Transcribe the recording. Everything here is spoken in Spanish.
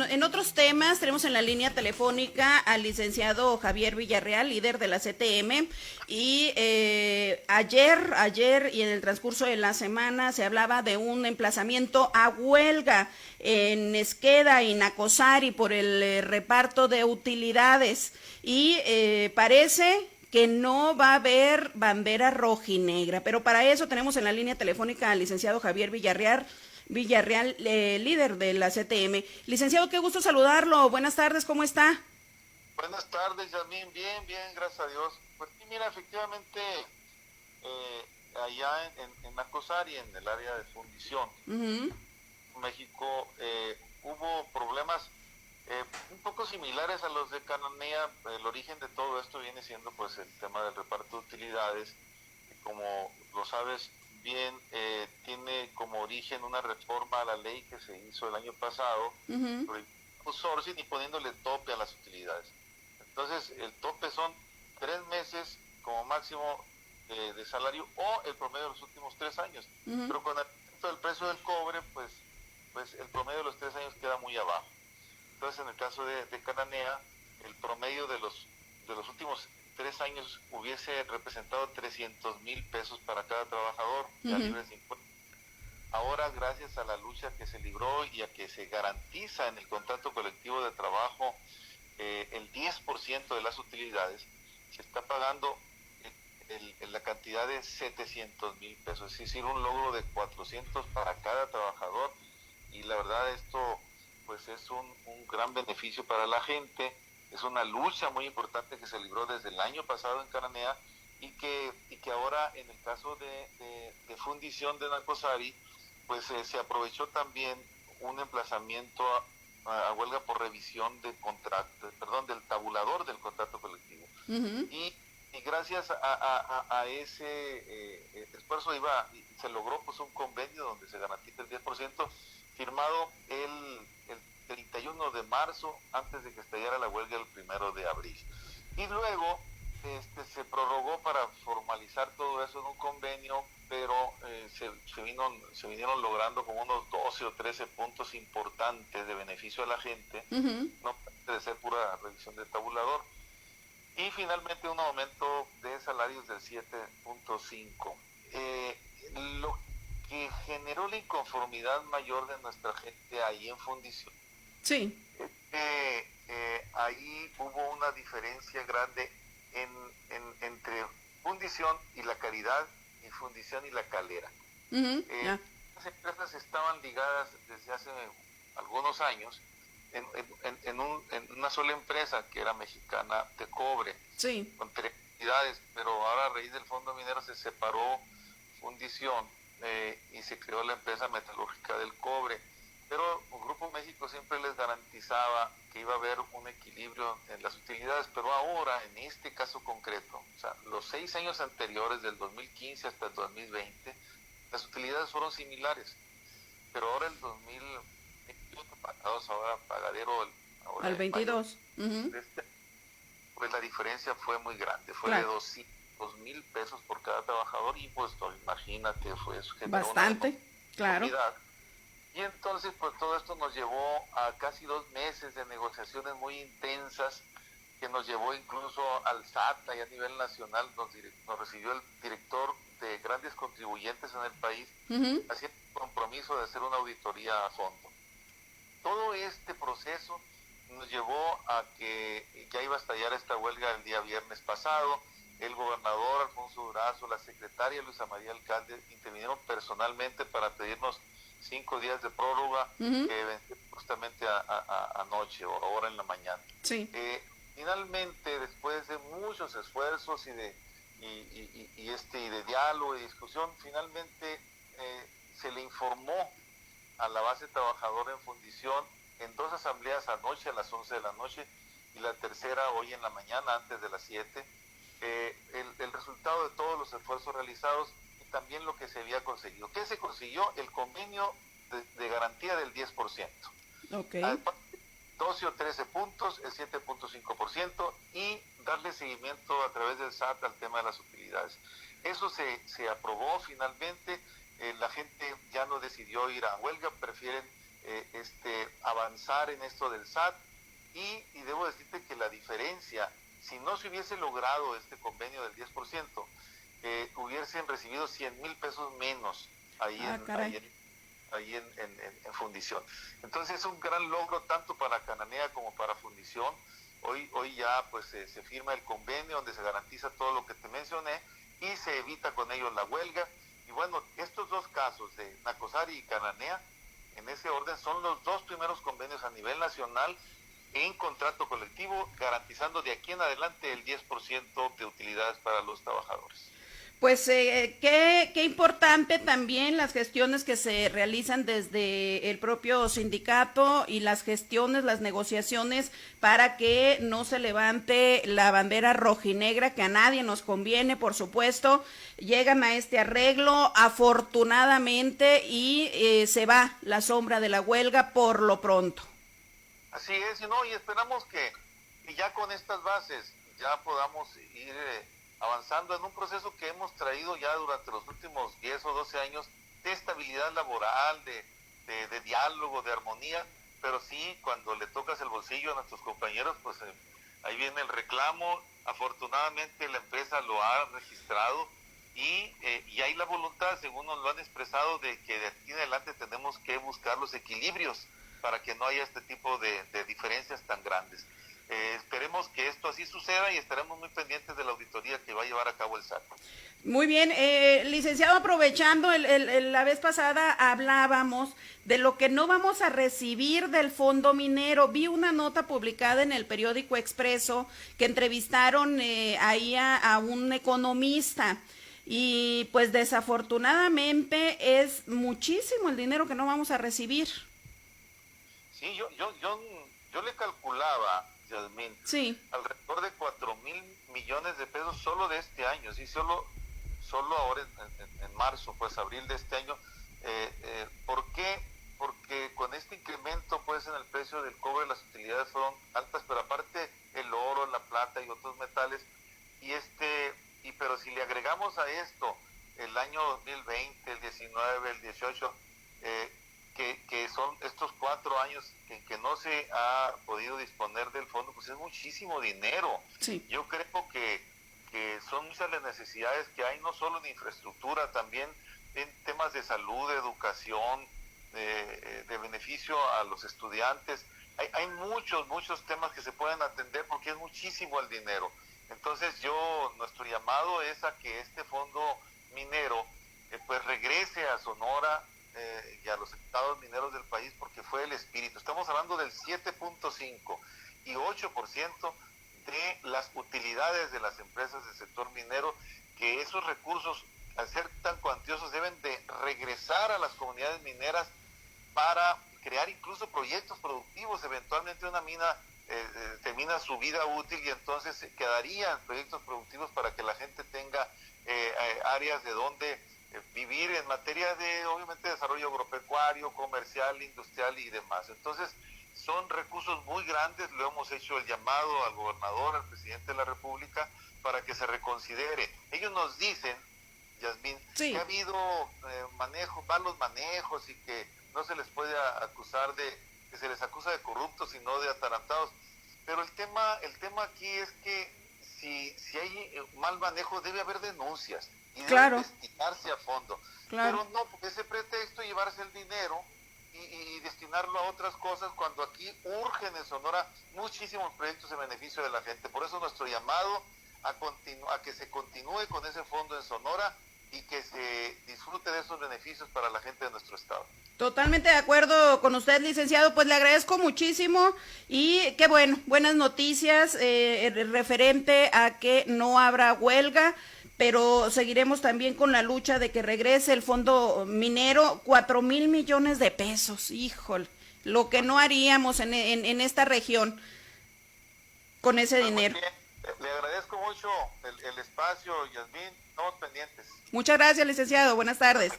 en otros temas, tenemos en la línea telefónica al licenciado Javier Villarreal, líder de la CTM, y ayer y en el transcurso de la semana se hablaba de un emplazamiento a huelga en Esqueda y Nacosari por el reparto de utilidades, y parece que no va a haber bandera rojinegra, pero para eso tenemos en la línea telefónica al licenciado Javier Villarreal, líder de la CTM. Licenciado, qué gusto saludarlo. Buenas tardes, ¿cómo está? Buenas tardes, Yasmín. Bien, bien, gracias a Dios. Pues sí, mira, efectivamente, eh, allá en Nacosari, en el área de fundición, Uh-huh. México, hubo problemas un poco similares a los de Cananea. El origen de todo esto viene siendo pues el tema del reparto de utilidades. Como lo sabes bien, tiene como origen una reforma a la ley que se hizo el año pasado Uh-huh. sobre el outsourcing y poniéndole tope a las utilidades. Entonces, el tope son 3 meses como máximo de salario o el promedio de los últimos 3 años. Uh-huh. Pero con el aumento del precio del cobre, pues el promedio de los 3 años queda muy abajo. Entonces, en el caso de Cananea, el promedio de los últimos 3 años hubiese representado 300,000 pesos para cada trabajador, ya Uh-huh. libre de impuestos. Ahora, gracias a la lucha que se libró y a que se garantiza en el contrato colectivo de trabajo el 10% de las utilidades, se está pagando la cantidad de 700,000 pesos, es decir, un logro de 400 para cada trabajador. Y la verdad, esto pues es un gran beneficio para la gente. Es una lucha muy importante que se libró desde el año pasado en Cananea y que ahora en el caso de fundición de Nacosari, pues se aprovechó también un emplazamiento a huelga por revisión de contrato, perdón, del tabulador del contrato colectivo. Uh-huh. Y gracias a ese esfuerzo se logró pues un convenio donde se garantiza el 10%, firmado el 31 de marzo, antes de que estallara la huelga el 1 de abril. Y luego se prorrogó para formalizar todo eso en un convenio, pero se vinieron logrando como unos 12 o 13 puntos importantes de beneficio a la gente, Uh-huh. no de ser pura revisión del tabulador. Y finalmente un aumento de salarios del 7.5. Lo que generó la inconformidad mayor de nuestra gente ahí en fundición Sí. es que ahí hubo una diferencia grande entre fundición y la caridad y fundición y la calera. Uh-huh. Eh, Ah, las empresas estaban ligadas desde hace algunos años en una sola empresa que era Mexicana de Cobre, sí. con 3 unidades, pero ahora a raíz del fondo minero se separó fundición y se creó la empresa metalúrgica del cobre. Pero el Grupo México siempre les garantizaba que iba a haber un equilibrio en las utilidades, pero ahora, en este caso concreto, o sea, los 6 años anteriores, del 2015 hasta el 2020, las utilidades fueron similares, pero ahora el 2021, pagados ahora pagadero, ahora Al en mayo 22. Uh-huh. de este, pues la diferencia fue muy grande, fue de Claro. 200,000 pesos por cada trabajador y pues imagínate, eso generó una Bastante. Claro. enormidad. Y entonces pues todo esto nos llevó a casi 2 meses de negociaciones muy intensas, que nos llevó incluso al SAT y a nivel nacional. Nos recibió el director de grandes contribuyentes en el país, Uh-huh. haciendo el compromiso de hacer una auditoría a fondo. Todo este proceso nos llevó a que ya iba a estallar esta huelga el día viernes pasado. El gobernador Alfonso Durazo, la secretaria Luisa María Alcalde intervinieron personalmente para pedirnos 5 días de prórroga, Uh-huh. que venció justamente anoche o ahora en la mañana. Sí. Finalmente, después de muchos esfuerzos y de diálogo y discusión, finalmente se le informó a la base trabajadora en fundición en 2 asambleas, anoche a las 11 de la noche y la tercera hoy en la mañana antes de las 7, el resultado de todos los esfuerzos realizados y también lo que se había conseguido. ¿Qué se consiguió? El convenio de garantía del 10%. Ok. 12 o 13 puntos, el 7.5%, y darle seguimiento a través del SAT al tema de las utilidades. Eso se aprobó finalmente. La gente ya no decidió ir a huelga, prefieren avanzar en esto del SAT, y debo decirte que la diferencia, si no se hubiese logrado este convenio del 10%, hubiesen recibido 100,000 pesos menos ahí en fundición. Entonces es un gran logro tanto para Cananea como para fundición. Hoy ya pues se firma el convenio donde se garantiza todo lo que te mencioné y se evita con ello la huelga. Y bueno, estos dos casos de Nacosari y Cananea, en ese orden, son los dos primeros convenios a nivel nacional en contrato colectivo, garantizando de aquí en adelante el 10% de utilidades para los trabajadores. Pues qué importante también las gestiones que se realizan desde el propio sindicato y las gestiones, las negociaciones para que no se levante la bandera rojinegra, que a nadie nos conviene, por supuesto. Llegan a este arreglo afortunadamente y se va la sombra de la huelga por lo pronto. Así es, y esperamos que ya con estas bases ya podamos ir avanzando en un proceso que hemos traído ya durante los últimos 10 o 12 años de estabilidad laboral, de diálogo, de armonía, pero sí, cuando le tocas el bolsillo a nuestros compañeros, pues ahí viene el reclamo. Afortunadamente la empresa lo ha registrado y hay la voluntad, según nos lo han expresado, de que de aquí en adelante tenemos que buscar los equilibrios para que no haya este tipo de diferencias tan grandes. Esperemos que esto así suceda y estaremos muy pendientes de la auditoría que va a llevar a cabo el SAT. Muy bien, licenciado, aprovechando, la vez pasada hablábamos de lo que no vamos a recibir del fondo minero. Vi una nota publicada en el periódico Expreso que entrevistaron ahí a un economista y pues desafortunadamente es muchísimo el dinero que no vamos a recibir. Sí, yo le calculaba, Yasmín, sí, alrededor de 4,000 millones de pesos solo de este año, sí, solo ahora en marzo, pues abril de este año. ¿Por qué? Porque con este incremento pues en el precio del cobre las utilidades fueron altas, pero aparte el oro, la plata y otros metales, pero si le agregamos a esto el año 2020, el 19, el 18, que son estos 4 años en que no se ha podido disponer del fondo, pues es muchísimo dinero. Sí. Yo creo que son muchas las necesidades que hay, no solo en infraestructura, también en temas de salud, de educación, de beneficio a los estudiantes. Hay muchos temas que se pueden atender porque es muchísimo el dinero. Entonces nuestro llamado es a que este fondo minero pues regrese a Sonora y a los estados mineros del país, porque fue el espíritu. Estamos hablando del 7.5 y 8% de las utilidades de las empresas del sector minero, que esos recursos, al ser tan cuantiosos, deben de regresar a las comunidades mineras para crear incluso proyectos productivos. Eventualmente una mina termina su vida útil y entonces quedarían proyectos productivos para que la gente tenga áreas de donde vivir en materia de, obviamente, desarrollo agropecuario, comercial, industrial y demás. Entonces, son recursos muy grandes. Le hemos hecho el llamado al gobernador, al presidente de la República, para que se reconsidere. Ellos nos dicen, Yasmín, sí, que ha habido malos manejos y que no se les puede acusar que se les acusa de corruptos y no de atarantados. Pero el tema aquí es que si hay mal manejo debe haber denuncias y debe investigarse a fondo. Pero no, porque ese pretexto llevarse el dinero y destinarlo a otras cosas, cuando aquí urgen en Sonora muchísimos proyectos en beneficio de la gente. Por eso nuestro llamado a que se continúe con ese fondo en Sonora y que se disfrute de esos beneficios para la gente de nuestro estado. Totalmente de acuerdo con usted, licenciado. Pues le agradezco muchísimo y qué bueno, buenas noticias referente a que no habrá huelga, pero seguiremos también con la lucha de que regrese el fondo minero. 4,000 millones de pesos, híjole, lo que no haríamos en esta región con ese dinero. Le agradezco mucho el espacio, Yasmín, estamos pendientes. Muchas gracias, licenciado, buenas tardes.